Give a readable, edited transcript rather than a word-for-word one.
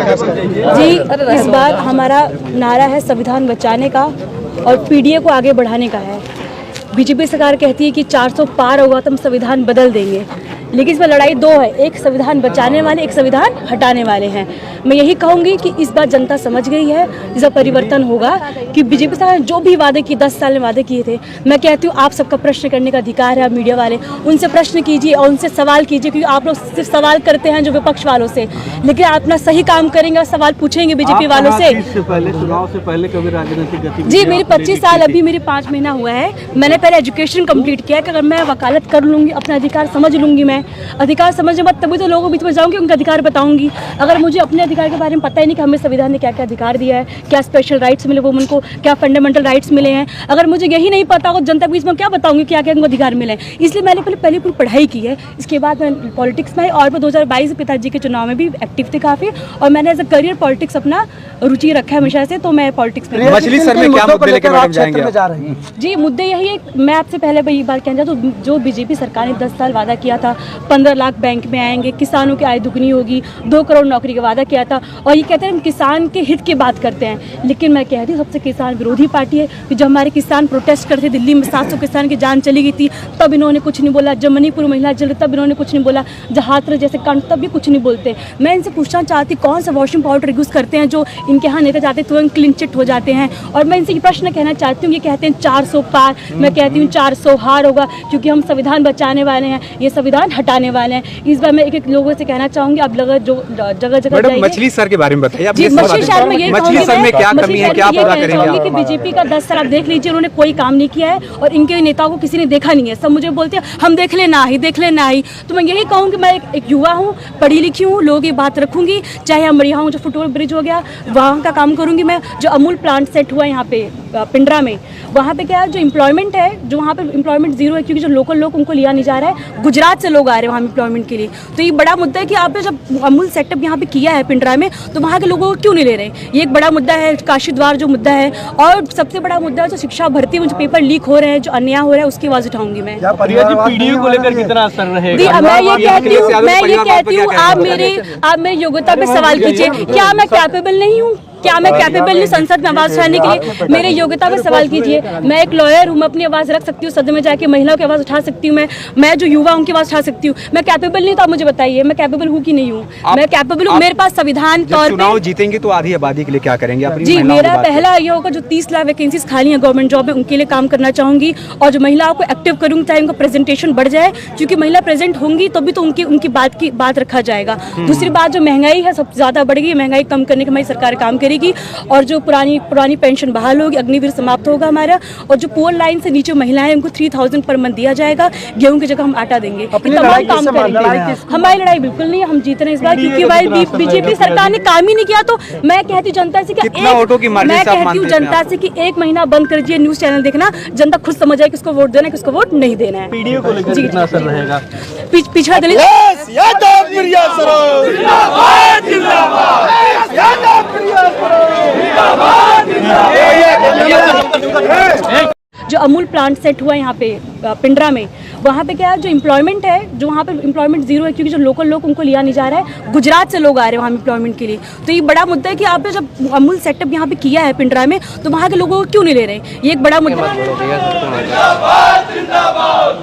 जी, इस बार हमारा नारा है संविधान बचाने का और पीडीए को आगे बढ़ाने का है। बीजेपी सरकार कहती है कि 400 पार होगा तो हम संविधान बदल देंगे, लेकिन इसमें लड़ाई दो है, एक संविधान बचाने वाले, एक संविधान हटाने वाले हैं। मैं यही कहूँगी कि इस बार जनता समझ गई है, इसका परिवर्तन होगा कि बीजेपी सरकार ने जो भी वादे किए 10 साल में वादे किए थे, मैं कहती हूँ आप सबका प्रश्न करने का अधिकार है। आप मीडिया वाले उनसे प्रश्न कीजिए और उनसे सवाल कीजिए, क्योंकि आप लोग सिर्फ सवाल करते हैं जो विपक्ष वालों से, लेकिन आप अपना सही काम करेंगे और सवाल पूछेंगे बीजेपी वालों से। चुनाव से पहले कभी राजनीतिक गतिविधि? जी, मेरी 25 साल, अभी मेरे 5 महीना हुआ है। मैंने पहले एजुकेशन कंप्लीट किया है कि अगर मैं वकालत कर लूँगी, अपना अधिकार समझ लूँगी, मैं अधिकार समझने बाद तभी तो लोगों के बीच में जाऊँगी, उनका अधिकार बताऊँगी। अगर मुझे अपने अधिकार के बारे में पता ही नहीं कि हमें संविधान ने क्या क्या अधिकार दिया है, क्या स्पेशल राइट्स मिले वुमेन को, क्या फंडामेंटल राइट्स मिले हैं, अगर मुझे यही नहीं पता हो जनता के बीच में क्या बताऊँगी क्या क्या उनको अधिकार मिले। इसलिए मैंने पहले पूरी पढ़ाई की है, इसके बाद मैं पॉलिटिक्स में आई और मैं 2022 पिताजी के चुनाव में भी एक्टिव थी काफ़ी, और मैंने एज अ करियर पॉलिटिक्स अपना रुचि रखा है हमेशा से, तो मैं पॉलिटिक्स में। मछली सर में क्या मुद्दे लेकर मैडम जाएंगे? जी, मुद्दे यही है, मैं आपसे पहले एक बार कहना चाहता हूँ, जो बीजेपी सरकार ने 10 साल वादा किया था, 15 लाख बैंक में आएंगे, किसानों की आय दुगनी होगी, 2 करोड़ नौकरी का वादा किया था, और ये कहते हैं हम किसान के हित की बात करते हैं, लेकिन मैं कहती हूँ सबसे किसान विरोधी पार्टी है। कि जब हमारे किसान प्रोटेस्ट करते दिल्ली में 700 किसान की जान चली गई थी, तब इन्होंने कुछ नहीं बोला। जब मणिपुर महिला जल, तब इन्होंने कुछ नहीं बोला। जहात्र जैसे कांड, तब भी कुछ नहीं बोलते। मैं इनसे पूछना चाहती कौन सा वॉशिंग पाउडर यूज़ करते हैं जो इनके यहाँ नेता जाते तुरंत क्लीन चिट हो जाते हैं। और मैं इनसे ये प्रश्न कहना चाहती हूँ, ये कहते हैं 400 पार, मैं कहती हूँ 400 हार होगा, क्योंकि हम संविधान बचाने वाले हैं, ये संविधान हटाने वाले हैं। इस बार मैं एक लोगों से कहना चाहूँगी, आप लोग जो जगह जगह मछली सर के बारे में बताइए। मछली शहर में यही कहूँगी कि बीजेपी का 10 साल आप देख लीजिए, उन्होंने कोई काम नहीं किया है और इनके नेताओं को किसी ने देखा नहीं है। सब मुझे बोलते हैं हम देख लेना ही, देख लेना ही। तो मैं यही कहूँ कि मैं एक युवा हूँ, पढ़ी लिखी हूँ, लोगों की बात रखूंगी, चाहे हम यहाँ हूँ, जो फुटओवर ब्रिज हो गया वहाँ का काम करूँगी मैं। जो अमूल प्लांट सेट हुआ यहाँ पे पिंडरा में, वहाँ पे क्या है, जो एम्प्लॉयमेंट है, जो वहाँ पे एम्प्लॉयमेंट जीरो है, क्योंकि जो लोकल लोग उनको लिया नहीं जा रहा है, गुजरात से लोग आ रहे हैं वहाँ एम्प्लॉयमेंट के लिए। तो ये बड़ा मुद्दा है कि आपने जब अमूल सेटअप यहाँ पे किया है पिंडरा में, तो वहाँ के लोगों को क्यों नहीं ले रहे? ये एक बड़ा मुद्दा है। काशी द्वार जो मुद्दा है, और सबसे बड़ा मुद्दा है जो शिक्षा भर्ती में जो पेपर लीक हो रहे हैं, जो अन्याय हो रहा है, उसकी आवाज उठाऊंगी मैं। पीडीए को लेकर कितना असर रहेगा? मैं ये कहती हूँ आप मेरी योग्यता पे सवाल कीजिए। क्या मैं कैपेबल नहीं हूँ? क्या मैं कैपेबल नहीं संसद में आवाज उठाने के लिए? मेरे योग्यता पे सवाल कीजिए। मैं एक लॉयर हूँ, मैं अपनी आवाज रख सकती हूँ, सदन में जाके महिलाओं की आवाज उठा सकती हूँ, मैं जो युवा उनकी आवाज उठा सकती हूँ। मैं कैपेबल नहीं, तो आप मुझे बताइए मैं कैपेबल हूँ कि नहीं हूँ? मैं कैपेबल हूँ। मेरे पास संविधान तौर पर चुनाव जीतेंगे तो आधी आबादी के लिए क्या करेंगे? जी, मेरा पहला ये होगा, जो 30 लाख वैकेंसीज खाली हैं गवर्नमेंट जॉब में, उनके लिए काम करना चाहूंगी, और जो महिलाओं को एक्टिव करूंगी, चाहे उनका प्रेजेंटेशन बढ़ जाए, क्योंकि महिला प्रेजेंट होंगी तभी तो उनकी बात रखा जाएगा। दूसरी बात, जो महंगाई है सबसे ज्यादा बढ़ गई, महंगाई कम करने की हमारी सरकार काम करेगी, और जो पुरानी पेंशन बहाल होगी, अग्निवीर समाप्त होगा हमारा, और जो पुअर लाइन से नीचे महिलाएं उनको 3000 पर मंथ दिया जाएगा, गेहूं की जगह हम आटा देंगे। तमाम काम करेंगे। हमारी लड़ाई बिल्कुल नहीं है, हम जीत रहे हैं इस बार, क्योंकि हमारी बीजेपी सरकार ने काम ही नहीं किया। तो मैं कहती हूँ जनता से कि एक महीना बंद कर दीजिए न्यूज चैनल देखना, जनता खुद समझ जाए किसको वोट देना है, किसको वोट नहीं देना है। पीडीए को लेकर कितना असर रहेगा? पिछड़ा दलित जो अमूल प्लांट सेट हुआ यहाँ पे पिंडरा में, वहाँ पे क्या है, जो एम्प्लॉयमेंट है, जो वहाँ पे एम्प्लॉयमेंट जीरो है, क्योंकि जो लोकल लोग उनको लिया नहीं जा रहा है, गुजरात से लोग आ रहे हैं वहाँ एम्प्लॉयमेंट के लिए। तो ये बड़ा मुद्दा है कि आपने जब अमूल सेटअप यहाँ पे किया है पिंडरा में, तो वहाँ के लोगों को क्यों नहीं ले रहे? ये एक बड़ा मुद्दा है। जिंदाबाद